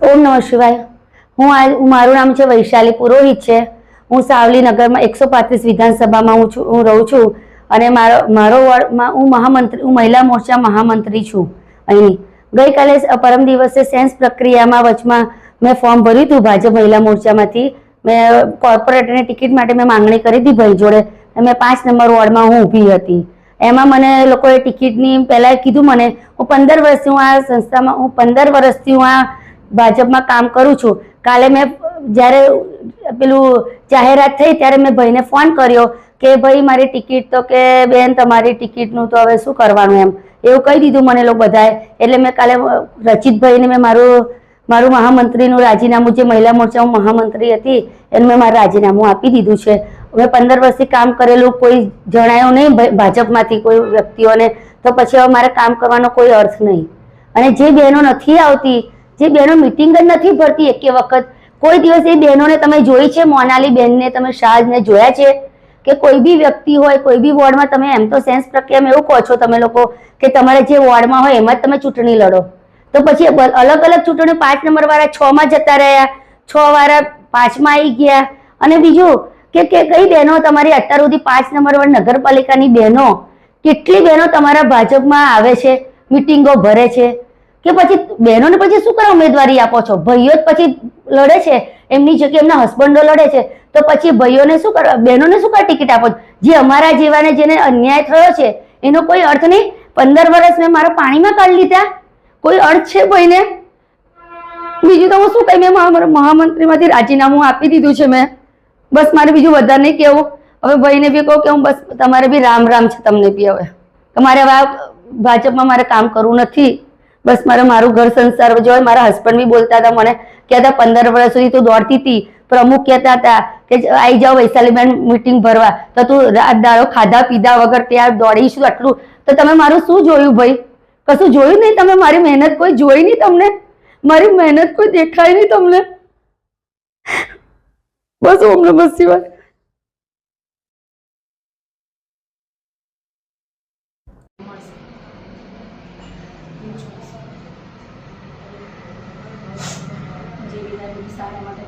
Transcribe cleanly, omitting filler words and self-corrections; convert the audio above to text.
ઓમ નમઃ શિવાય। મારું નામ છે વૈશાલી પુરોહિત છે। હું સાવલી નગરમાં 135 વિધાનસભામાં હું રહું છું અને મારો વોર્ડમાં હું મહિલા મોરચા મહામંત્રી છું અહીંની। ગઈકાલે પરમ દિવસે સેન્સ પ્રક્રિયામાં વચમાં મેં ફોર્મ ભર્યું હતું ભાજપ મહિલા મોરચામાંથી। મેં કોર્પોરેટરની ટિકિટ માટે મેં માંગણી કરી હતી ભાઈ જોડે। મેં 5 નંબર વોર્ડમાં હું ઊભી હતી। એમાં મને લોકોએ ટિકિટની પહેલાં કીધું મને હું 15 વર્ષથી હું આ સંસ્થામાં 15 વર્ષથી હું આ ભાજપમાં કામ કરું છું। કાલે મેં જ્યારે પેલું જાહેરાત થઈ ત્યારે મેં ભાઈને ફોન કર્યો કે ભાઈ મારી ટિકિટ તો કે બેન તમારી ટિકિટનું તો હવે શું કરવાનું એમ એવું કહી દીધું મને લોકો બધાએ। એટલે મેં કાલે રચિતભાઈને મેં મારું મહામંત્રીનું રાજીનામું જે મહિલા મોરચા હું મહામંત્રી હતી એનું મેં મારું રાજીનામું આપી દીધું છે। મેં 15 વર્ષથી કામ કરેલું કોઈ જણાયું નહીં ભાજપમાંથી કોઈ વ્યક્તિઓને તો પછી હવે મારે કામ કરવાનો કોઈ અર્થ નહીં। અને જે બહેનો નથી આવતી જે બહેનો મિટિંગ જ નથી ભરતી એક વખત કોઈ દિવસ એ બહેનોને તમે જોઈ છે? મોનાલી બેનને તમે શાહને જોયા છે કે કોઈ બી વ્યક્તિ હોય કોઈ બી વોર્ડમાં તમે એમ તો સેન્સ પ્રક્રિયામાં એવું કહો છો તમે લોકો કે તમારે જે વોર્ડમાં હોય એમાં જ તમે ચૂંટણી લડો તો પછી અલગ અલગ ચૂંટણી 5 નંબર વાળા 6માં જતા રહ્યા 6 વાળા 5માં આવી ગયા। અને બીજું કે કઈ બહેનો તમારી અત્યાર સુધી 5 નંબર વાળી નગરપાલિકાની બહેનો કેટલી બહેનો તમારા ભાજપમાં આવે છે મિટિંગો ભરે છે કે પછી બહેનોને પછી શું કરવા ઉમેદવારી આપો છો? ભાઈઓ જ પછી લડે છે એમની જગ્યાએ એમના હસબન્ડો લડે છે તો પછી ભાઈઓને શું કરવા બહેનોને શું કરવા ટિકિટ આપો છો? જે અમારા જેવાને જેને અન્યાય થયો છે એનો કોઈ અર્થ નહીં। 15 વર્ષ મેં મારા પાણીમાં કાઢી લીધા કોઈ અર્થ છે ભાઈને? બીજું તો હું શું કહી મેં મહામંત્રીમાંથી રાજીનામું આપી દીધું છે મેં બસ મારે બીજું વધારે નહીં કહેવું। હવે ભાઈને બી કહું કે હું બસ તમારે બી રામ રામ છે તમને બી હવે તમારે હવે ભાજપમાં મારે કામ કરવું નથી બસ મારું ઘર સંસાર જોઈ। મારા હસબન્ડ બી બોલતા હતા મને કહેતા 15 વર્ષ સુધી તું દોડતી હતી પ્રમુખ કહેતા હતા કે આવી જાઓ વૈશાલીબેન મીટિંગ ભરવા તો તું રાત દાડો ખાધા પીધા વગર ત્યાં દોડીશું આટલું તો તમે મારું શું જોયું ભાઈ? કશું જોયું નહીં તમે? મારી મહેનત કોઈ જોઈ નહીં તમને? મારી મહેનત કોઈ દેખાય નહીં તમને? બસ ઓમ નમઃ શિવાય। જે વિધાન સારા માટે